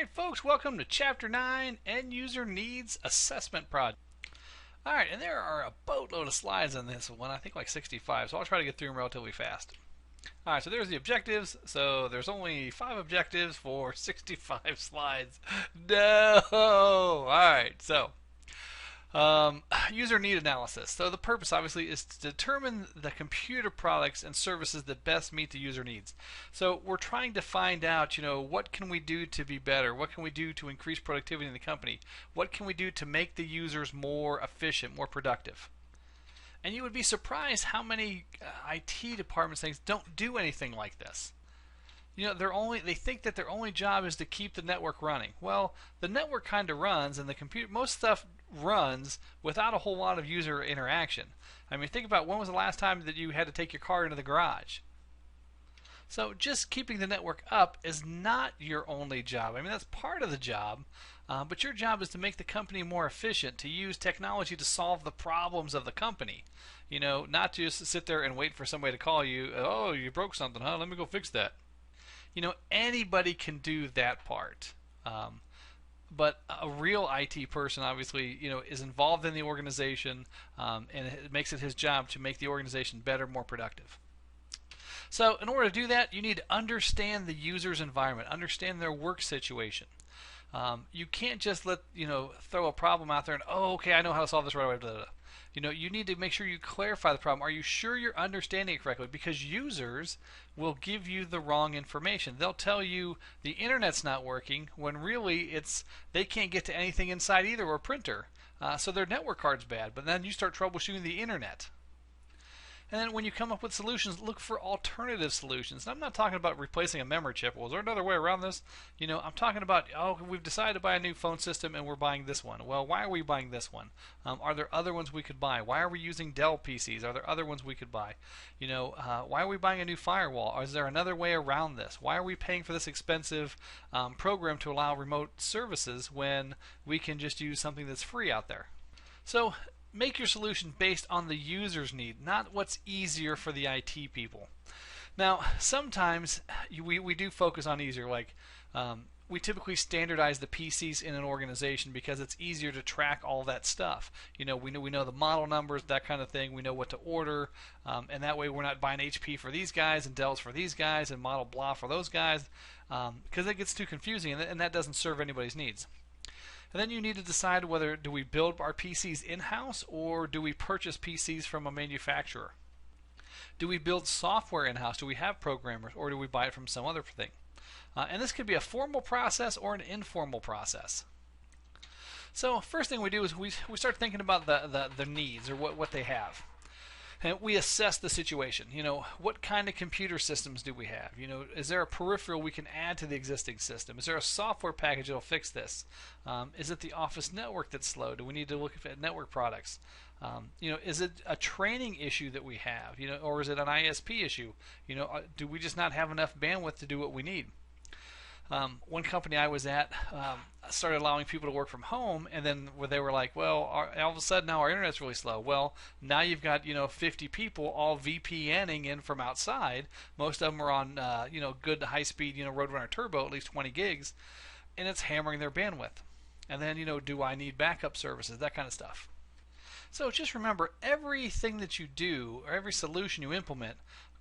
Alright folks, welcome to Chapter 9, End User Needs Assessment Project. Alright, and there are a boatload of slides on this one, I think like 65, so I'll try to get through them relatively fast. Alright, so there's the objectives. So there's only 5 objectives for 65 slides. No! Alright, so user need analysis. So the purpose obviously is to determine the computer products and services that best meet the user needs. So we're trying to find out, what can we do to be better? What can we do to increase productivity in the company? What can we do to make the users more efficient, more productive? And you would be surprised how many IT departments things don't do anything like this. They think that their only job is to keep the network running. Well, the network kind of runs, and most stuff runs without a whole lot of user interaction. I mean, think about when was the last time that you had to take your car into the garage? So just keeping the network up is not your only job. I mean, that's part of the job, but your job is to make the company more efficient, to use technology to solve the problems of the company. Not just sit there and wait for somebody to call you, oh, you broke something, huh? Let me go fix that. Anybody can do that part. But a real IT person, obviously, is involved in the organization, and it makes it his job to make the organization better, more productive. So in order to do that, you need to understand the user's environment, understand their work situation. You can't just throw a problem out there and, oh, okay, I know how to solve this right away. Blah, blah, blah. You need to make sure you clarify the problem. Are you sure you're understanding it correctly? Because users will give you the wrong information. They'll tell you the internet's not working when really they can't get to anything inside either, or a printer. So their network card's bad. But then you start troubleshooting the internet. And then when you come up with solutions, look for alternative solutions. And I'm not talking about replacing a memory chip. Well, is there another way around this? I'm talking about, we've decided to buy a new phone system and we're buying this one. Well, why are we buying this one? Are there other ones we could buy? Why are we using Dell PCs? Are there other ones we could buy? Why are we buying a new firewall? Or is there another way around this? Why are we paying for this expensive program to allow remote services when we can just use something that's free out there? So make your solution based on the user's need, not what's easier for the IT people. Now, sometimes we do focus on easier, like we typically standardize the PCs in an organization because it's easier to track all that stuff. We know the model numbers, that kind of thing. We know what to order, and that way we're not buying HP for these guys and Dell's for these guys and model blah for those guys, because it gets too confusing, and that doesn't serve anybody's needs. And then you need to decide whether do we build our PCs in-house or do we purchase PCs from a manufacturer? Do we build software in-house? Do we have programmers, or do we buy it from some other thing? And this could be a formal process or an informal process. So first thing we do is we start thinking about the needs, or what they have. And we assess the situation. What kind of computer systems do we have? Is there a peripheral we can add to the existing system? Is there a software package that will fix this? Is it the office network that's slow? Do we need to look at network products? Is it a training issue that we have? Or is it an ISP issue? Do we just not have enough bandwidth to do what we need? One company I was at started allowing people to work from home, and then they were like, well, all of a sudden now our internet's really slow. Well, now you've got 50 people all VPNing in from outside. Most of them are on good high-speed Roadrunner Turbo, at least 20 gigs, and it's hammering their bandwidth. And then do I need backup services? That kind of stuff. So just remember, everything that you do or every solution you implement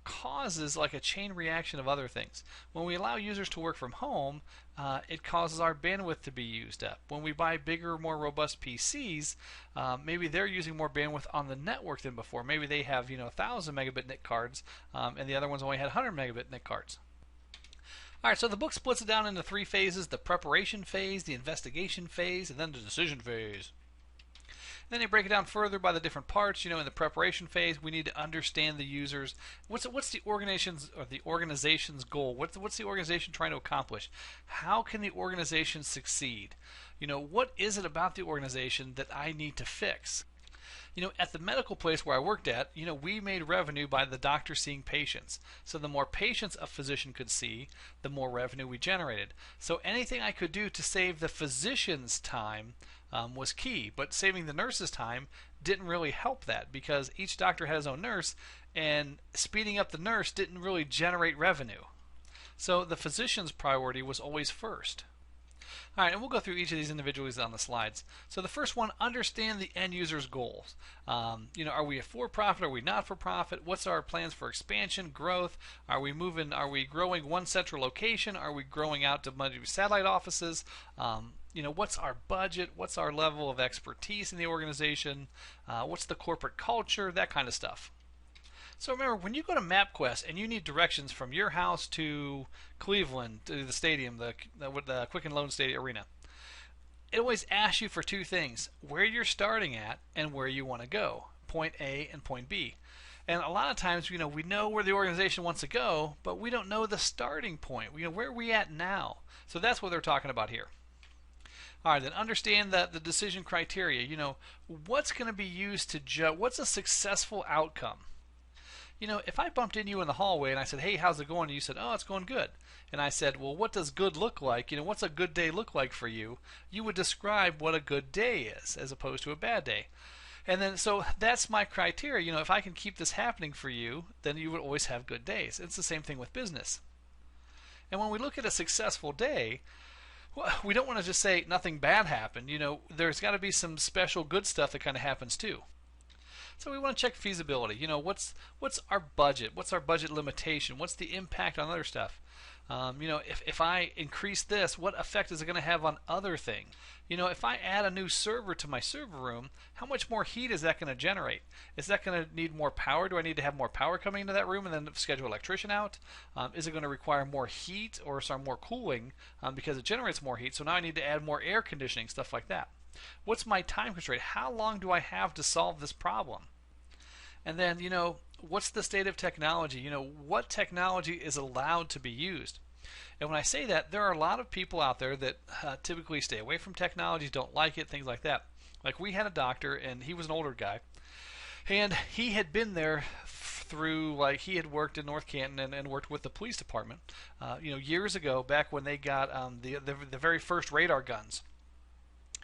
causes like a chain reaction of other things. When we allow users to work from home, it causes our bandwidth to be used up. When we buy bigger, more robust PCs, maybe they're using more bandwidth on the network than before. Maybe they have 1,000 megabit NIC cards, and the other ones only had 100 megabit NIC cards. Alright, so the book splits it down into 3 phases: the preparation phase, the investigation phase, and then the decision phase. Then you break it down further by the different parts. In the preparation phase, we need to understand the users. What's the organization's goal? What's the organization trying to accomplish? How can the organization succeed? What is it about the organization that I need to fix? At the medical place where I worked at, we made revenue by the doctor seeing patients. So the more patients a physician could see, the more revenue we generated. So anything I could do to save the physician's time was key, but saving the nurse's time didn't really help that, because each doctor had his own nurse, and speeding up the nurse didn't really generate revenue. So the physician's priority was always first. All right, and we'll go through each of these individually on the slides. So the first one, understand the end user's goals. Are we a for-profit? Are we not for profit? What's our plans for expansion, growth? Are we growing one central location? Are we growing out to multiple satellite offices? What's our budget? What's our level of expertise in the organization? What's the corporate culture? That kind of stuff. So remember, when you go to MapQuest and you need directions from your house to Cleveland, to the stadium, the Quicken Loan Stadium Arena, it always asks you for two things: where you're starting at and where you want to go, point A and point B. And a lot of times, we know where the organization wants to go, but we don't know the starting point. Where are we at now? So that's what they're talking about here. All right, then understand the decision criteria. What's going to be used to judge what's a successful outcome. If I bumped into you in the hallway and I said, "Hey, how's it going?" and you said, "Oh, it's going good," and I said, "Well, what does good look like? What's a good day look like for you?" You would describe what a good day is as opposed to a bad day. And then, so that's my criteria. If I can keep this happening for you, then you would always have good days. It's the same thing with business. And when we look at a successful day, we don't want to just say nothing bad happened. There's got to be some special good stuff that kind of happens too. So we want to check feasibility. What's our budget? What's our budget limitation? What's the impact on other stuff? If I increase this, what effect is it going to have on other things? If I add a new server to my server room, how much more heat is that going to generate? Is that going to need more power? Do I need to have more power coming into that room and then schedule an electrician out? Is it going to require more heat or more cooling because it generates more heat? So now I need to add more air conditioning, stuff like that. What's my time constraint? How long do I have to solve this problem? And then, what's the state of technology? What technology is allowed to be used? And when I say that, there are a lot of people out there that typically stay away from technology, don't like it, things like that. Like, we had a doctor, and he was an older guy, and he had been there through, he had worked in North Canton and worked with the police department, years ago, back when they got the very first radar guns.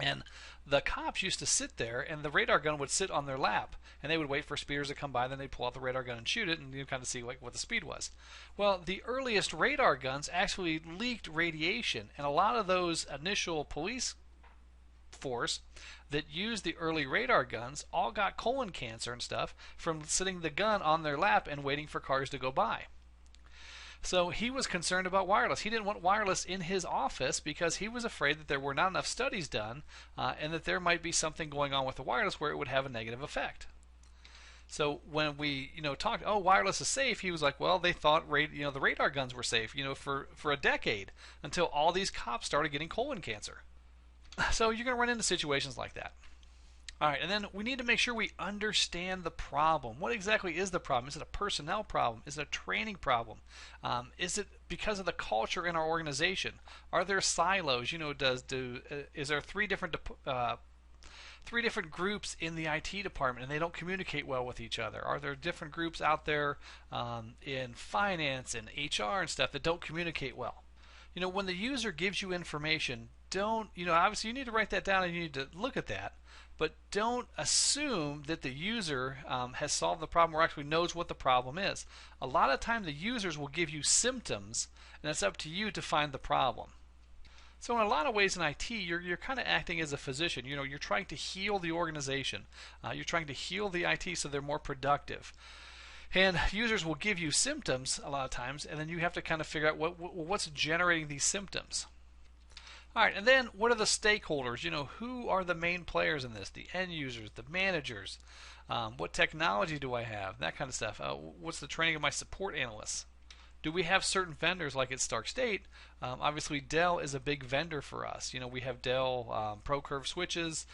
And the cops used to sit there, and the radar gun would sit on their lap, and they would wait for speeders to come by, then they'd pull out the radar gun and shoot it, and you kind of see what the speed was. Well, the earliest radar guns actually leaked radiation, and a lot of those initial police force that used the early radar guns all got colon cancer and stuff from sitting the gun on their lap and waiting for cars to go by. So he was concerned about wireless. He didn't want wireless in his office because he was afraid that there were not enough studies done and that there might be something going on with the wireless where it would have a negative effect. So when we talked, oh, wireless is safe, he was like, well, they thought the radar guns were safe for a decade until all these cops started getting colon cancer. So you're going to run into situations like that. All right, and then we need to make sure we understand the problem. What exactly is the problem? Is it a personnel problem? Is it a training problem? Is it because of the culture in our organization? Are there silos? Is there three different groups in the IT department and they don't communicate well with each other? Are there different groups out there in finance and HR and stuff that don't communicate well? When the user gives you information, obviously you need to write that down and you need to look at that. But don't assume that the user has solved the problem or actually knows what the problem is. A lot of time the users will give you symptoms, and it's up to you to find the problem. So in a lot of ways in IT, you're kind of acting as a physician. You're trying to heal the organization. You're trying to heal the IT so they're more productive. And users will give you symptoms a lot of times, and then you have to kind of figure out what's generating these symptoms. All right, and then what are the stakeholders? Who are the main players in this? The end users, the managers. What technology do I have? That kind of stuff. What's the training of my support analysts? Do we have certain vendors like at Stark State? Obviously, Dell is a big vendor for us. We have Dell ProCurve switches.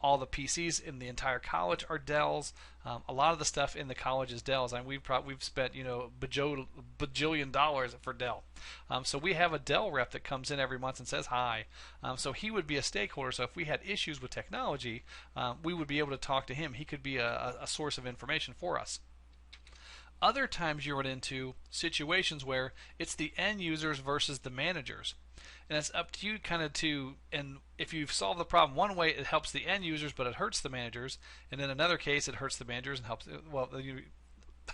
All the PCs in the entire college are Dells. A lot of the stuff in the college is Dells. And we've spent bajillion dollars for Dell. So we have a Dell rep that comes in every month and says hi. So he would be a stakeholder. So if we had issues with technology, we would be able to talk to him. He could be a source of information for us. Other times you run into situations where it's the end users versus the managers. And it's up to you and if you've solved the problem one way, it helps the end users, but it hurts the managers. And in another case, it hurts the managers and helps,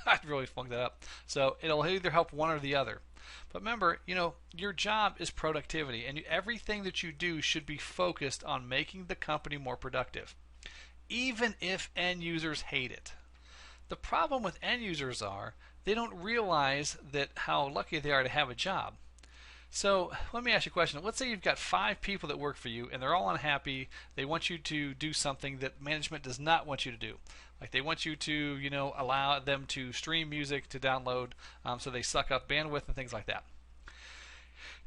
I really flunked that up. So it'll either help one or the other. But remember, your job is productivity, and everything that you do should be focused on making the company more productive, even if end users hate it. The problem with end users are they don't realize that how lucky they are to have a job. So let me ask you a question. Let's say you've got 5 people that work for you and they're all unhappy. They want you to do something that management does not want you to do. Like they want you to, allow them to stream music to download, so they suck up bandwidth and things like that.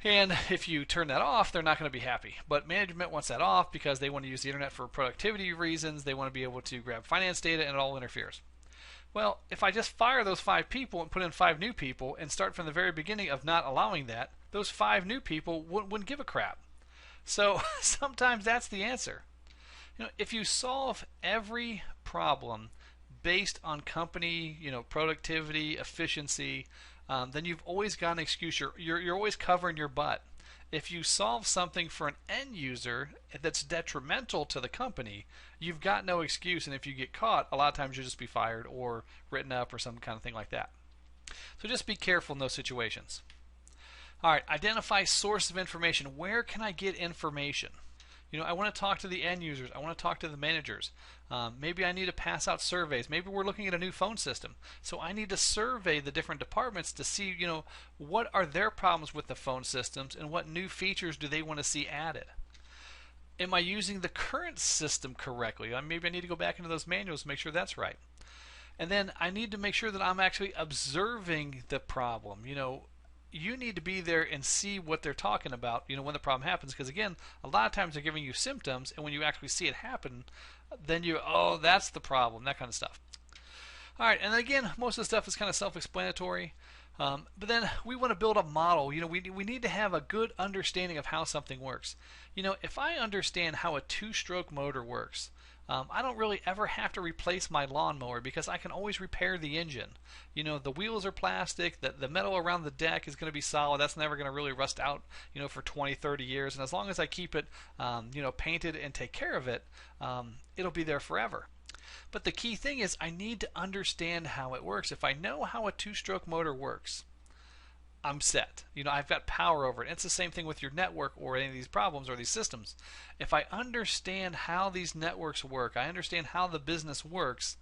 And if you turn that off, they're not going to be happy. But management wants that off because they want to use the internet for productivity reasons. They want to be able to grab finance data, and it all interferes. Well, if I just fire those 5 people and put in 5 new people and start from the very beginning of not allowing that, those 5 new people wouldn't give a crap. So sometimes that's the answer. If you solve every problem based on company, productivity, efficiency, then you've always got an excuse. You're always covering your butt. If you solve something for an end user that's detrimental to the company, you've got no excuse. And if you get caught, a lot of times you'll just be fired or written up or some kind of thing like that. So just be careful in those situations. All right, identify source of information. Where can I get information? I want to talk to the end users. I want to talk to the managers. Maybe I need to pass out surveys. Maybe we're looking at a new phone system. So I need to survey the different departments to see, what are their problems with the phone systems and what new features do they want to see added. Am I using the current system correctly? Maybe I need to go back into those manuals and make sure that's right. And then I need to make sure that I'm actually observing the problem. You need to be there and see what they're talking about, when the problem happens. Because again, a lot of times they're giving you symptoms, and when you actually see it happen, then that's the problem, that kind of stuff. All right, and again, most of the stuff is kind of self-explanatory. But then we want to build a model. We need to have a good understanding of how something works. If I understand how a 2-stroke motor works, I don't really ever have to replace my lawnmower because I can always repair the engine. The wheels are plastic, the metal around the deck is going to be solid. That's never going to really rust out, for 20, 30 years. And as long as I keep it, painted and take care of it, it'll be there forever. But the key thing is I need to understand how it works. If I know how a 2-stroke motor works, I'm set. I've got power over it. It's the same thing with your network or any of these problems or these systems. If I understand how these networks work, I understand how the business works,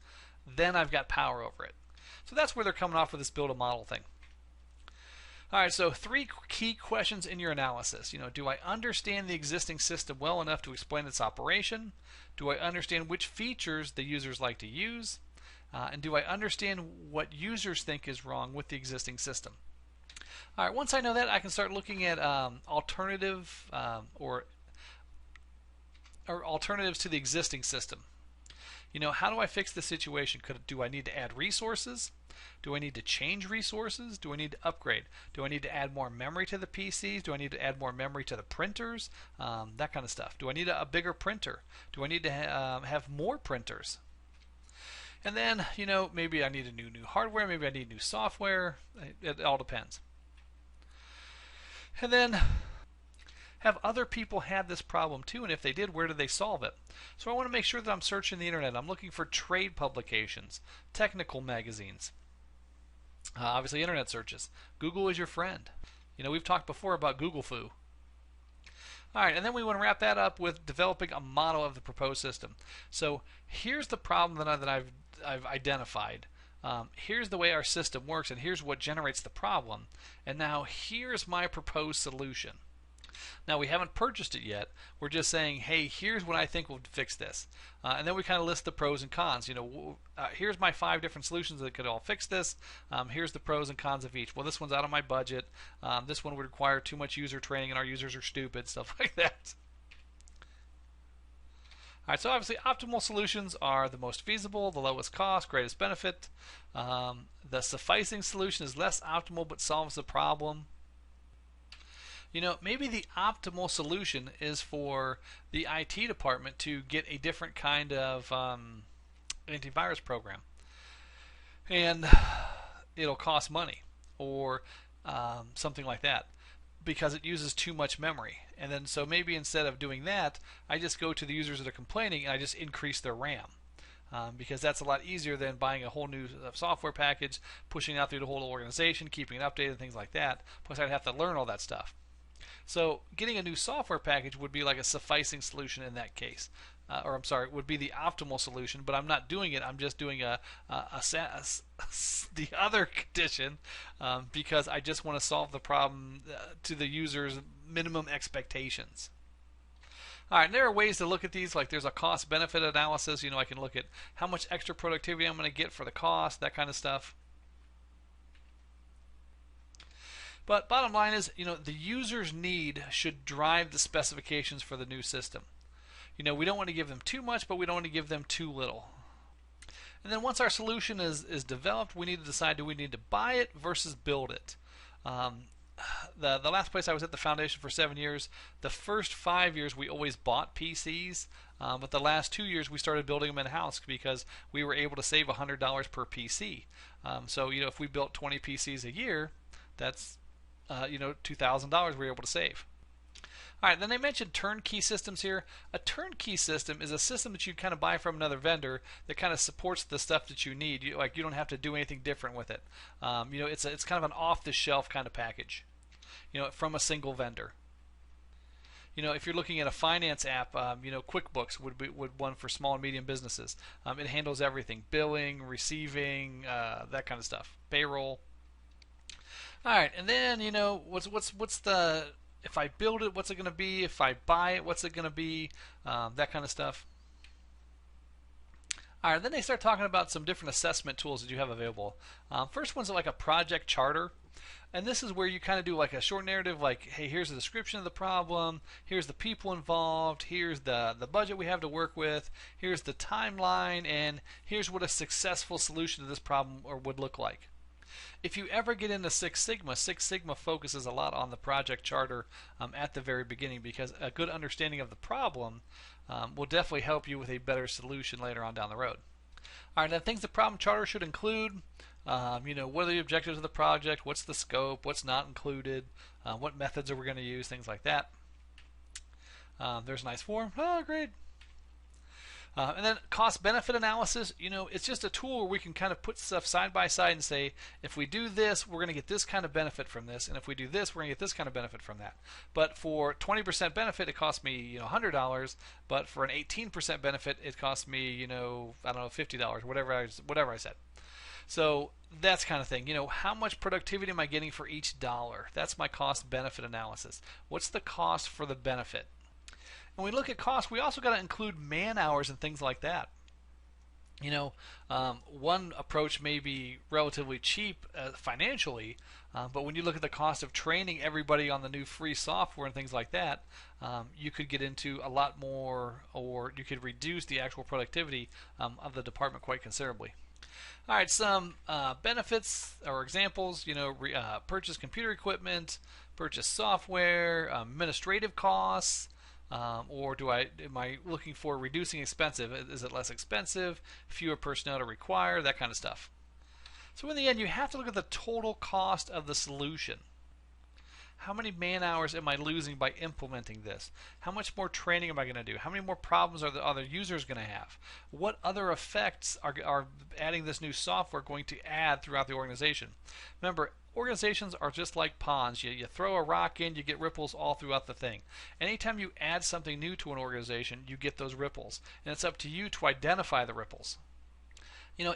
then I've got power over it. So that's where they're coming off with this build a model thing. All right, so 3 key questions in your analysis. Do I understand the existing system well enough to explain its operation? Do I understand which features the users like to use? And do I understand what users think is wrong with the existing system? All right, once I know that, I can start looking at alternative or alternatives to the existing system. How do I fix the situation? Do I need to add resources? Do I need to change resources? Do I need to upgrade? Do I need to add more memory to the PCs? Do I need to add more memory to the printers? That kind of stuff. Do I need a bigger printer? Do I need to have more printers? And then, maybe I need a new hardware. Maybe I need new software. It all depends. And then, have other people had this problem too? And if they did, where did they solve it? So I want to make sure that I'm searching the internet. I'm looking for trade publications, technical magazines, obviously internet searches. Google is your friend. We've talked before about Google foo. All right, and then we want to wrap that up with developing a model of the proposed system. So here's the problem that I've identified. Here's the way our system works, and here's what generates the problem. And now here's my proposed solution. Now, we haven't purchased it yet. We're just saying, hey, here's what I think will fix this. And then we kind of list the pros and cons. Here's my 5 different solutions that could all fix this. Here's the pros and cons of each. Well, this one's out of my budget. This one would require too much user training, and our users are stupid, stuff like that. All right, so obviously optimal solutions are the most feasible, the lowest cost, greatest benefit. The sufficing solution is less optimal but solves the problem. Maybe the optimal solution is for the IT department to get a different kind of antivirus program. And it'll cost money or something like that because it uses too much memory. And then so maybe instead of doing that, I just go to the users that are complaining and I just increase their RAM. because that's a lot easier than buying a whole new software package, pushing it out through the whole organization, keeping it updated, things like that. Plus, I'd have to learn all that stuff. So getting a new software package would be like a sufficing solution in that case. Or I'm sorry, would be the optimal solution, but I'm not doing it. I'm just doing the other condition because I just want to solve the problem to the user's minimum expectations. All right, and there are ways to look at these, like there's a cost-benefit analysis. I can look at how much extra productivity I'm going to get for the cost, that kind of stuff. But bottom line is, the user's need should drive the specifications for the new system. We don't want to give them too much, but we don't want to give them too little. And then once our solution is developed, we need to decide, do we need to buy it versus build it? The last place I was at the foundation for 7 years, the first 5 years we always bought PCs, but the last 2 years we started building them in-house because we were able to save $100 per PC. So if we built 20 PCs a year, that's $2,000 we were able to save. All right, then they mentioned turnkey systems here. A turnkey system is a system that you kind of buy from another vendor that kind of supports the stuff that you need. You don't have to do anything different with it. It's kind of an off-the-shelf kind of package, from a single vendor. If you're looking at a finance app, QuickBooks would be one for small and medium businesses. It handles everything: billing, receiving, that kind of stuff, payroll. All right, and then what's the, if I build it, what's it going to be? If I buy it, what's it going to be? That kind of stuff. All right, then they start talking about some different assessment tools that you have available. First one's like a project charter. And this is where you kind of do like a short narrative, like, hey, here's the description of the problem, here's the people involved, here's the budget we have to work with, here's the timeline, and here's what a successful solution to this problem would look like. If you ever get into Six Sigma focuses a lot on the project charter at the very beginning, because a good understanding of the problem will definitely help you with a better solution later on down the road. All right, now things the problem charter should include, what are the objectives of the project, what's the scope, what's not included, what methods are we going to use, things like that. There's a nice form. Oh, great. And then cost-benefit analysis, it's just a tool where we can kind of put stuff side by side and say, if we do this, we're going to get this kind of benefit from this, and if we do this, we're going to get this kind of benefit from that. But for 20% benefit, it costs me, $100, but for an 18% benefit, it costs me, I don't know, $50, whatever I said. So that's kind of thing. How much productivity am I getting for each dollar? That's my cost-benefit analysis. What's the cost for the benefit? When we look at cost, we also got to include man hours and things like that. One approach may be relatively cheap financially, but when you look at the cost of training everybody on the new free software and things like that, you could get into a lot more, or you could reduce the actual productivity of the department quite considerably. All right, some benefits or examples, purchase computer equipment, purchase software, administrative costs, or am I looking for reducing expensive? Is it less expensive? Fewer personnel to require? That kind of stuff. So in the end, you have to look at the total cost of the solution. How many man hours am I losing by implementing this? How much more training am I going to do? How many more problems are the other users going to have? What other effects are adding this new software going to add throughout the organization? Remember, organizations are just like ponds. You throw a rock in, you get ripples all throughout the thing. Anytime you add something new to an organization, you get those ripples. And it's up to you to identify the ripples.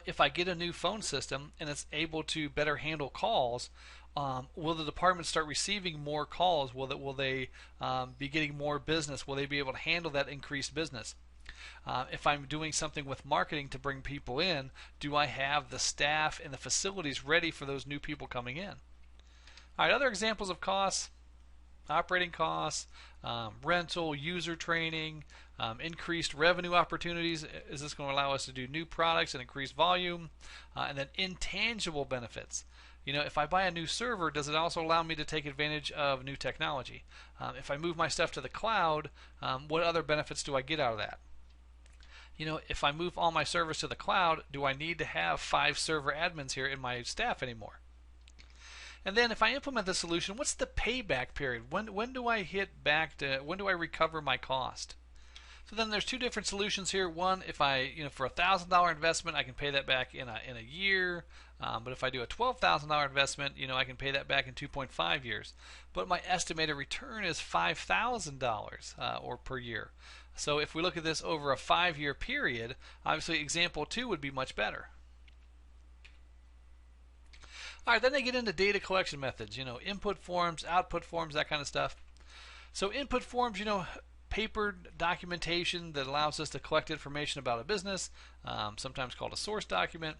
If I get a new phone system and it's able to better handle calls, will the department start receiving more calls? Will they be getting more business? Will they be able to handle that increased business? If I'm doing something with marketing to bring people in, do I have the staff and the facilities ready for those new people coming in? All right, other examples of costs: operating costs, rental, user training, increased revenue opportunities. Is this going to allow us to do new products and increase volume? And then intangible benefits. If I buy a new server, does it also allow me to take advantage of new technology? If I move my stuff to the cloud, what other benefits do I get out of that? If I move all my servers to the cloud, do I need to have 5 server admins here in my staff anymore? And then if I implement the solution, what's the payback period? When do I hit back to, when do I recover my cost? So then there's two different solutions here. One, if I, for $1,000 investment, I can pay that back in a year. But if I do a $12,000 investment, I can pay that back in 2.5 years. But my estimated return is $5,000 or per year. So if we look at this over a 5-year period, obviously example 2 would be much better. All right, then they get into data collection methods, input forms, output forms, that kind of stuff. So input forms, paper documentation that allows us to collect information about a business, sometimes called a source document,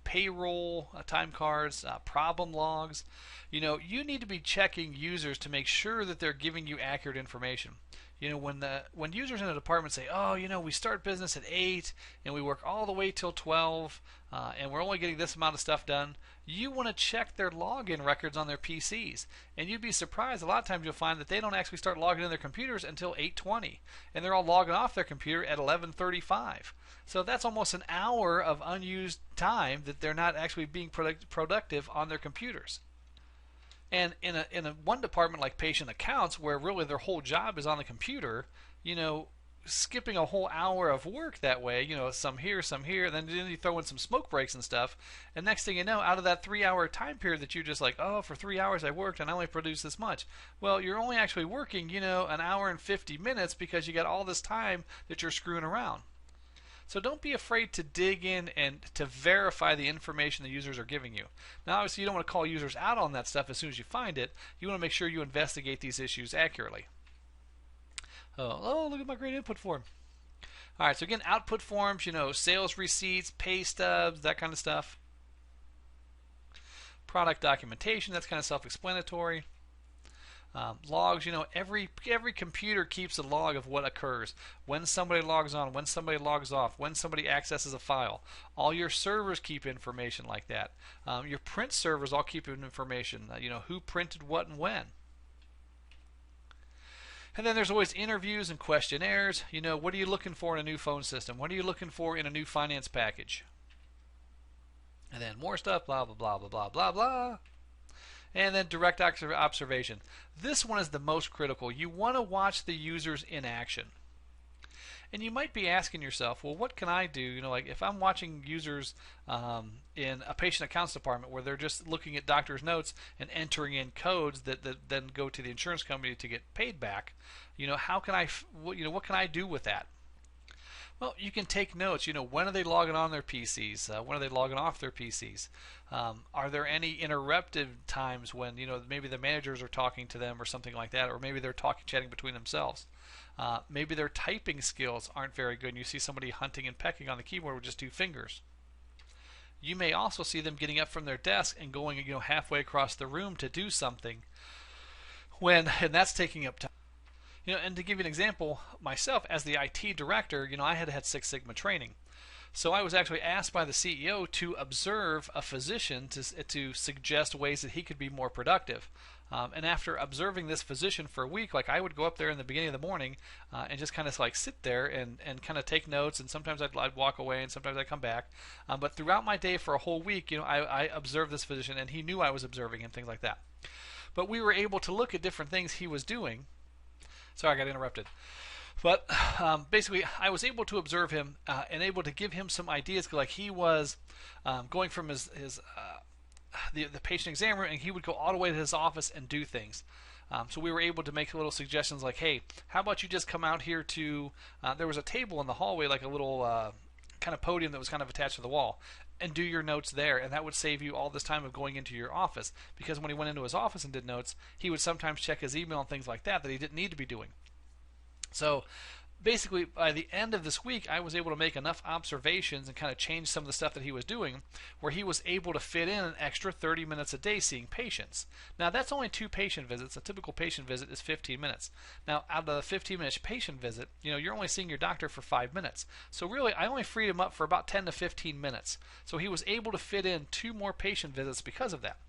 payroll time cards, problem logs. You need to be checking users to make sure that they're giving you accurate information. When users in a department say, oh, we start business at 8 and we work all the way till 12 and we're only getting this amount of stuff done, you want to check their login records on their PCs. And you'd be surprised, a lot of times you'll find that they don't actually start logging in their computers until 8:20, and they're all logging off their computer at 11:35. So that's almost an hour of unused time that they're not actually being productive on their computers. And in a one department like patient accounts, where really their whole job is on the computer, skipping a whole hour of work that way, some here, and then you throw in some smoke breaks and stuff, and next thing you know, out of that 3-hour time period that you're just like, oh, for 3 hours I worked and I only produced this much. Well, you're only actually working, an hour and 50 minutes because you got all this time that you're screwing around. So don't be afraid to dig in and to verify the information the users are giving you. Now, obviously, you don't want to call users out on that stuff as soon as you find it. You want to make sure you investigate these issues accurately. Oh, look at my great input form. All right, so again, output forms, sales receipts, pay stubs, that kind of stuff. Product documentation, that's kind of self-explanatory. Logs, every computer keeps a log of what occurs. When somebody logs on, when somebody logs off, when somebody accesses a file. All your servers keep information like that. Your print servers all keep information, who printed what and when. And then there's always interviews and questionnaires. What are you looking for in a new phone system? What are you looking for in a new finance package? And then more stuff, blah, blah, blah, blah, blah, blah, blah. And then direct observation. This one is the most critical. You want to watch the users in action. And you might be asking yourself, well, what can I do? Like if I'm watching users in a patient accounts department where they're just looking at doctor's notes and entering in codes that then go to the insurance company to get paid back, how can what can I do with that? Well, you can take notes. When are they logging on their PCs? When are they logging off their PCs? Are there any interrupted times when maybe the managers are talking to them or something like that, or maybe they're chatting between themselves? Maybe their typing skills aren't very good, and you see somebody hunting and pecking on the keyboard with just 2 fingers. You may also see them getting up from their desk and going halfway across the room to do something, and that's taking up time. And to give you an example, myself as the IT director, I had Six Sigma training. So I was actually asked by the CEO to observe a physician to suggest ways that he could be more productive. And after observing this physician for a week, I would go up there in the beginning of the morning and just kind of sit there and kind of take notes, and sometimes I'd walk away and sometimes I'd come back. But throughout my day for a whole week, I observed this physician, and he knew I was observing and things like that. But we were able to look at different things he was doing. Sorry, I got interrupted. But basically, I was able to observe him and able to give him some ideas. Like he was going from the patient exam room, and he would go all the way to his office and do things. So we were able to make little suggestions like, hey, how about you just come out here to, there was a table in the hallway, like a little kind of podium that was kind of attached to the wall, and do your notes there, and that would save you all this time of going into your office, because when he went into his office and did notes, he would sometimes check his email and things like that he didn't need to be doing. So basically, by the end of this week, I was able to make enough observations and kind of change some of the stuff that he was doing, where he was able to fit in an extra 30 minutes a day seeing patients. Now, that's only 2 patient visits. A typical patient visit is 15 minutes. Now, out of the 15-minute patient visit, you're only seeing your doctor for 5 minutes. So really, I only freed him up for about 10 to 15 minutes. So he was able to fit in 2 more patient visits because of that.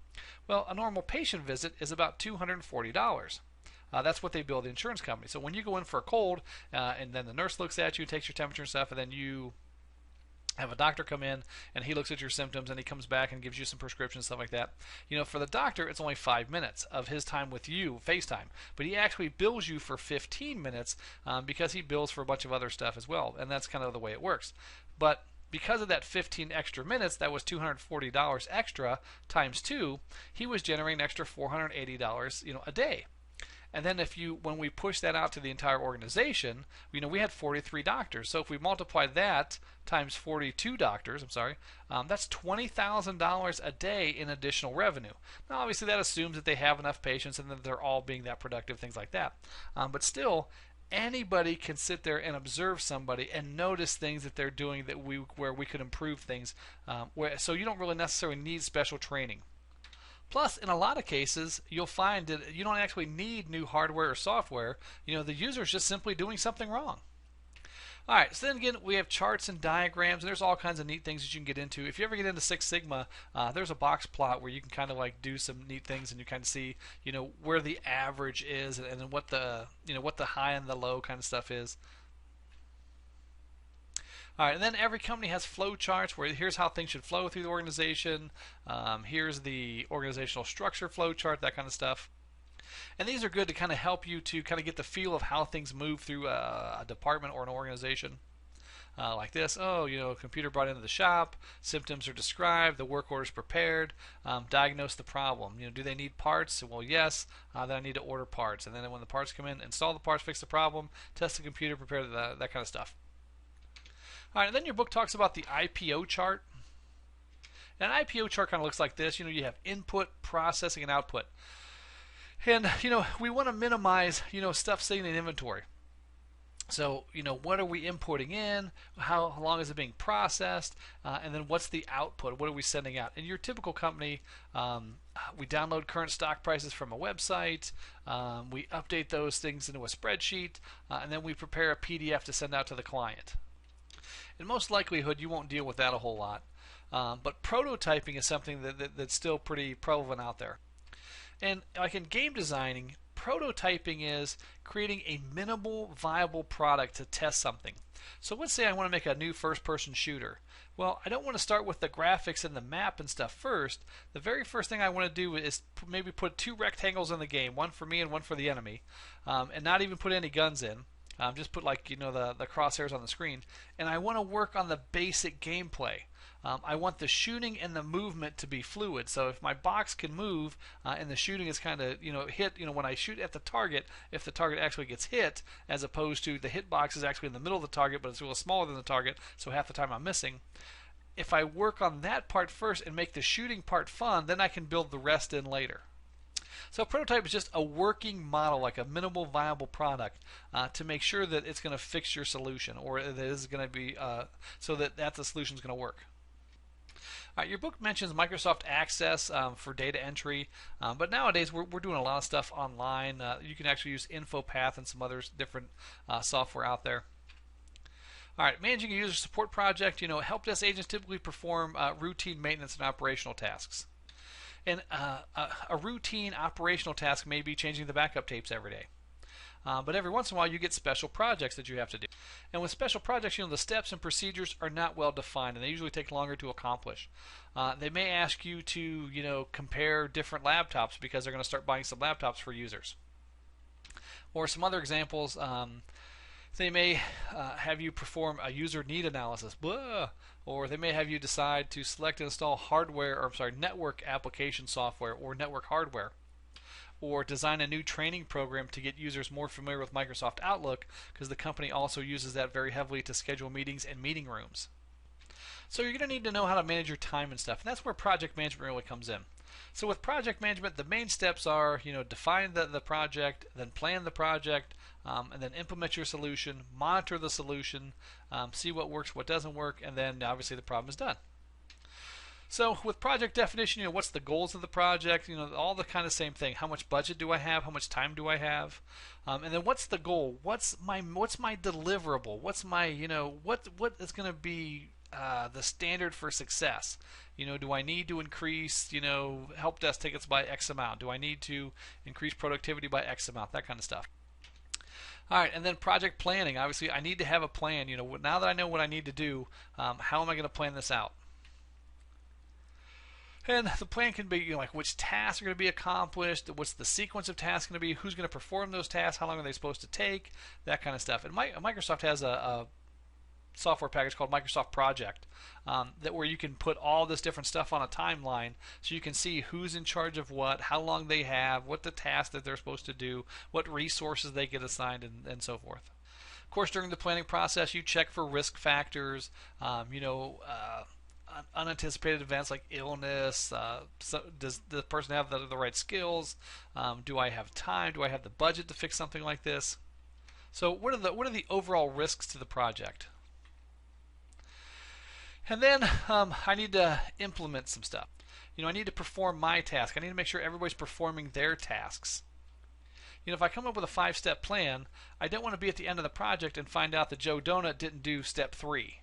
Well, a normal patient visit is about $240. That's what they bill the insurance company. So when you go in for a cold, and then the nurse looks at you, takes your temperature and stuff, and then you Have a doctor come in and he looks at your symptoms and he comes back and gives you some prescriptions, stuff like that. For the doctor, it's only 5 minutes of his time with you, FaceTime, but he actually bills you for 15 minutes because he bills for a bunch of other stuff as well, and that's kind of the way it works. But because of that 15 extra minutes, that was $240 extra times 2. He was generating an extra $480, a day. And then when we push that out to the entire organization, we had 43 doctors. So if we multiply that times 42 doctors, that's $20,000 a day in additional revenue. Now, obviously, that assumes that they have enough patients and that they're all being that productive, things like that. But still, anybody can sit there and observe somebody and notice things that they're doing where we could improve things. So you don't really necessarily need special training. Plus, in a lot of cases, you'll find that you don't actually need new hardware or software. The user is just simply doing something wrong. All right, so then again, we have charts and diagrams, and there's all kinds of neat things that you can get into. If you ever get into Six Sigma, there's a box plot where you can kind of like do some neat things, and you kind of see, where the average is, and then what the high and the low kind of stuff is. All right, and then every company has flow charts where here's how things should flow through the organization. Here's the organizational structure flow chart, that kind of stuff. And these are good to kind of help you to kind of get the feel of how things move through a department or an organization. Like this, computer brought into the shop, symptoms are described, the work order is prepared, diagnose the problem. Do they need parts? Well, yes. Then I need to order parts. And then when the parts come in, install the parts, fix the problem, test the computer, prepare that kind of stuff. All right, and then your book talks about the IPO chart. And an IPO chart kind of looks like this. You have input, processing, and output. And, we want to minimize, stuff sitting in inventory. So, what are we inputting in? How long is it being processed? And then what's the output? What are we sending out? In your typical company, we download current stock prices from a website. We update those things into a spreadsheet. And then we prepare a PDF to send out to the client. In most likelihood, you won't deal with that a whole lot. But prototyping is something that's still pretty prevalent out there. And like in game designing, prototyping is creating a minimal viable product to test something. So let's say I want to make a new first-person shooter. Well, I don't want to start with the graphics and the map and stuff first. The very first thing I want to do is maybe put 2 rectangles in the game, one for me and one for the enemy, and not even put any guns in. Just put the crosshairs on the screen, and I want to work on the basic gameplay. I want the shooting and the movement to be fluid. So if my box can move and the shooting is kind of hit, when I shoot at the target, if the target actually gets hit, as opposed to the hit box is actually in the middle of the target, but it's a little smaller than the target, so half the time I'm missing. If I work on that part first and make the shooting part fun, then I can build the rest in later. So a prototype is just a working model, like a minimal viable product, to make sure that it's going to fix your solution, or that is going to be so that the solution is going to work. Your book mentions Microsoft Access for data entry, but nowadays we're doing a lot of stuff online. You can actually use InfoPath and some other different software out there. All right, managing a user support project. Help desk agents typically perform routine maintenance and operational tasks. And a routine operational task may be changing the backup tapes every day. But every once in a while you get special projects that you have to do. And with special projects, the steps and procedures are not well defined, and they usually take longer to accomplish. They may ask you to, compare different laptops because they're going to start buying some laptops for users. Or some other examples, they may have you perform a user need analysis. Blah. Or they may have you decide to select and install network application software or network hardware. Or design a new training program to get users more familiar with Microsoft Outlook, because the company also uses that very heavily to schedule meetings and meeting rooms. So you're going to need to know how to manage your time and stuff, and that's where project management really comes in. So with project management, the main steps are, define the project, then plan the project, and then implement your solution, monitor the solution, see what works, what doesn't work, and then obviously the problem is done. So with project definition, what's the goals of the project? All the kind of same thing. How much budget do I have? How much time do I have? And then what's the goal? What's my deliverable? What's my what is going to be the standard for success? Do I need to increase help desk tickets by X amount? Do I need to increase productivity by X amount? That kind of stuff. All right, and then project planning. Obviously, I need to have a plan. Now that I know what I need to do, how am I going to plan this out? And the plan can be, like which tasks are going to be accomplished, what's the sequence of tasks going to be, who's going to perform those tasks, how long are they supposed to take, that kind of stuff. And Microsoft has a software package called Microsoft Project, that where you can put all this different stuff on a timeline, so you can see who's in charge of what, how long they have, what the tasks that they're supposed to do, what resources they get assigned, and so forth. Of course, during the planning process, you check for risk factors. Unanticipated events like illness. Does the person have the right skills? Do I have time? Do I have the budget to fix something like this? So what are the overall risks to the project? And then I need to implement some stuff. I need to perform my task. I need to make sure everybody's performing their tasks. If I come up with a 5-step plan, I don't want to be at the end of the project and find out that Joe Donut didn't do step 3.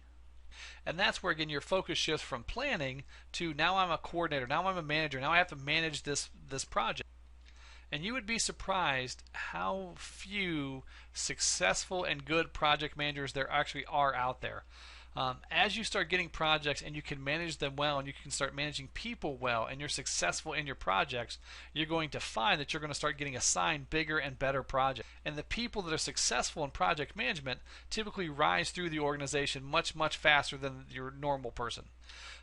And that's where, again, your focus shifts from planning to now I'm a coordinator, now I'm a manager, now I have to manage this project. And you would be surprised how few successful and good project managers there actually are out there. As you start getting projects and you can manage them well, and you can start managing people well, and you're successful in your projects, you're going to find that you're going to start getting assigned bigger and better projects. And the people that are successful in project management typically rise through the organization much, much faster than your normal person.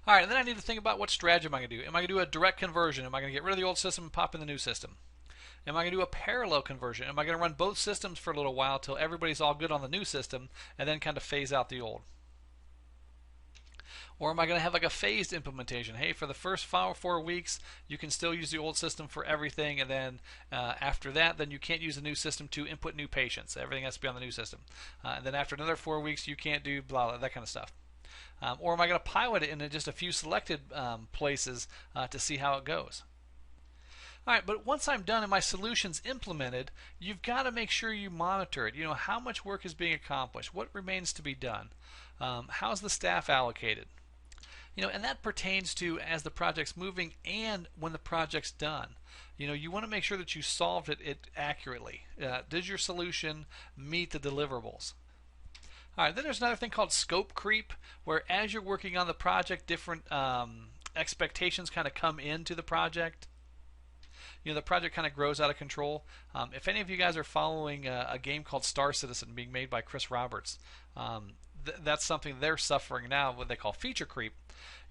All right, and then I need to think about what strategy am I going to do. Am I going to do a direct conversion? Am I going to get rid of the old system and pop in the new system? Am I going to do a parallel conversion? Am I going to run both systems for a little while till everybody's all good on the new system and then kind of phase out the old? Or am I going to have like a phased implementation? Hey, for the first 5 or 4 weeks, you can still use the old system for everything, and then after that, then you can't use the new system to input new patients. Everything has to be on the new system. And then after another 4 weeks, you can't do blah, blah, that kind of stuff. Or am I going to pilot it in just a few selected places to see how it goes? All right, but once I'm done and my solution's implemented, you've got to make sure you monitor it. How much work is being accomplished? What remains to be done? How's the staff allocated? And that pertains to as the project's moving and when the project's done. You want to make sure that you solved it accurately. Does your solution meet the deliverables? All right, then there's another thing called scope creep, where as you're working on the project, different expectations kind of come into the project. The project kind of grows out of control. If any of you guys are following a game called Star Citizen being made by Chris Roberts, that's something they're suffering now, what they call feature creep.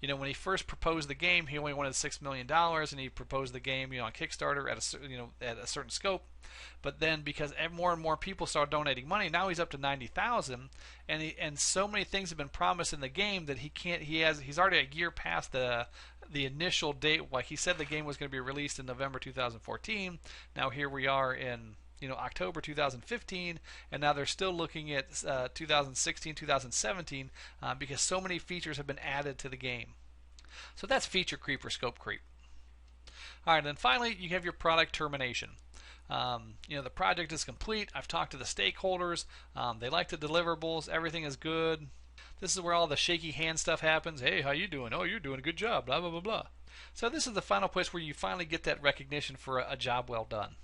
When he first proposed the game, he only wanted $6 million, and he proposed the game, on Kickstarter at a certain scope. But then, because more and more people started donating money, now he's up to 90,000, and so many things have been promised in the game that he can't. He's already a year past the initial date. Like he said, the game was going to be released in November 2014. Now here we are in October 2015, and now they're still looking at 2016, 2017 because so many features have been added to the game. So that's feature creep or scope creep. All right, and then finally you have your product termination. The project is complete. I've talked to the stakeholders. They like the deliverables. Everything is good. This is where all the shaky hand stuff happens. Hey, how you doing? Oh, you're doing a good job. Blah, blah, blah, blah. So this is the final place where you finally get that recognition for a job well done.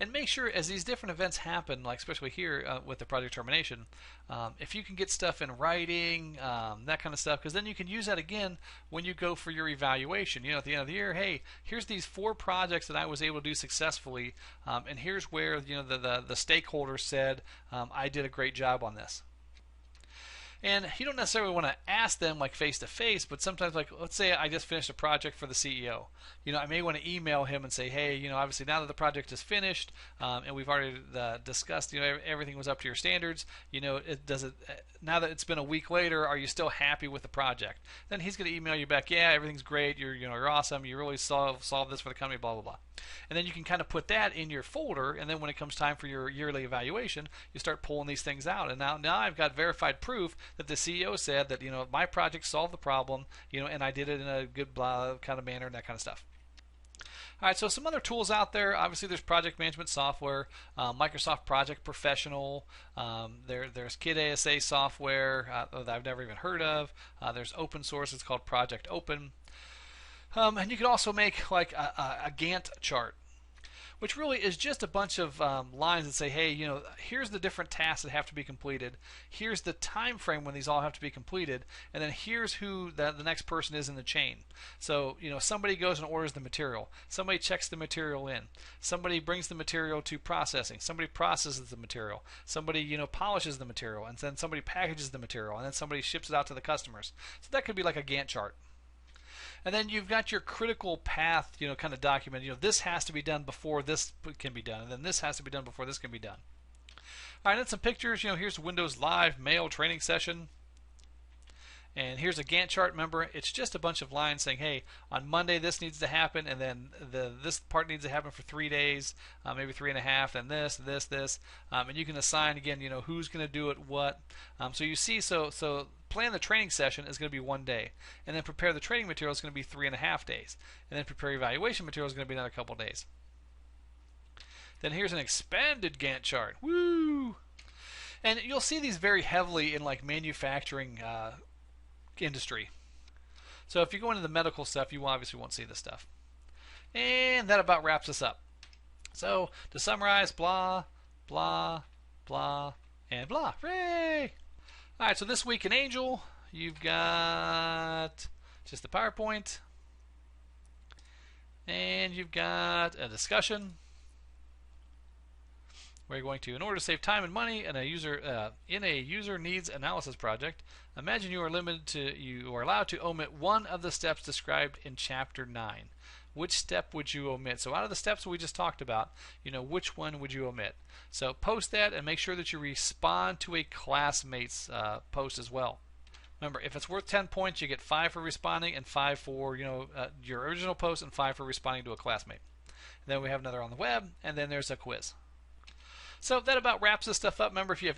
And make sure as these different events happen, like especially here with the project termination, if you can get stuff in writing, that kind of stuff, because then you can use that again when you go for your evaluation. At the end of the year, hey, here's these 4 projects that I was able to do successfully, and here's where the stakeholders said I did a great job on this. And you don't necessarily want to ask them like face to face, but sometimes, like, let's say I just finished a project for the CEO. I may want to email him and say, hey, obviously now that the project is finished and we've already discussed, everything was up to your standards. Now that it's been a week later, are you still happy with the project? Then he's going to email you back, yeah, everything's great. You're awesome. You really solved this for the company, blah blah blah. And then you can kind of put that in your folder, and then when it comes time for your yearly evaluation, you start pulling these things out. And now I've got verified proof that the CEO said that my project solved the problem, and I did it in a good blah kind of manner and that kind of stuff. All right, so some other tools out there. Obviously, there's project management software, Microsoft Project Professional. There's KidASA software that I've never even heard of. There's open source. It's called Project Open. And you can also make like a Gantt chart. which really is just a bunch of lines that say, hey, here's the different tasks that have to be completed. Here's the time frame when these all have to be completed, and then here's who the next person is in the chain. So, somebody goes and orders the material. Somebody checks the material in. Somebody brings the material to processing. Somebody processes the material. Somebody, polishes the material, and then somebody packages the material, and then somebody ships it out to the customers. So that could be like a Gantt chart. And then you've got your critical path, kind of document. This has to be done before this can be done, and then this has to be done before this can be done. All right, then some pictures. Here's Windows Live Mail training session. And here's a Gantt chart. Remember, it's just a bunch of lines saying, hey, on Monday this needs to happen, and then this part needs to happen for 3 days, maybe 3.5, and this, and you can assign again, who's going to do it, what. So you see, so plan the training session is going to be 1 day, and then prepare the training material is going to be 3.5 days, and then prepare evaluation material is going to be another couple days. Then here's an expanded Gantt chart. Woo! And you'll see these very heavily in like manufacturing industry. So if you go into the medical stuff, you obviously won't see this stuff. And that about wraps us up. So to summarize, blah, blah, blah, and blah. Hooray! All right, so this week in Angel, you've got just the PowerPoint, and you've got a discussion. We're going to, in order to save time and money in a user needs analysis project, imagine you are allowed to omit one of the steps described in Chapter 9. Which step would you omit? So out of the steps we just talked about, which one would you omit? So post that and make sure that you respond to a classmate's post as well. Remember, if it's worth 10 points, you get 5 for responding and 5 for your original post and 5 for responding to a classmate. And then we have another on the web, and then there's a quiz. So that about wraps this stuff up. Remember, if you have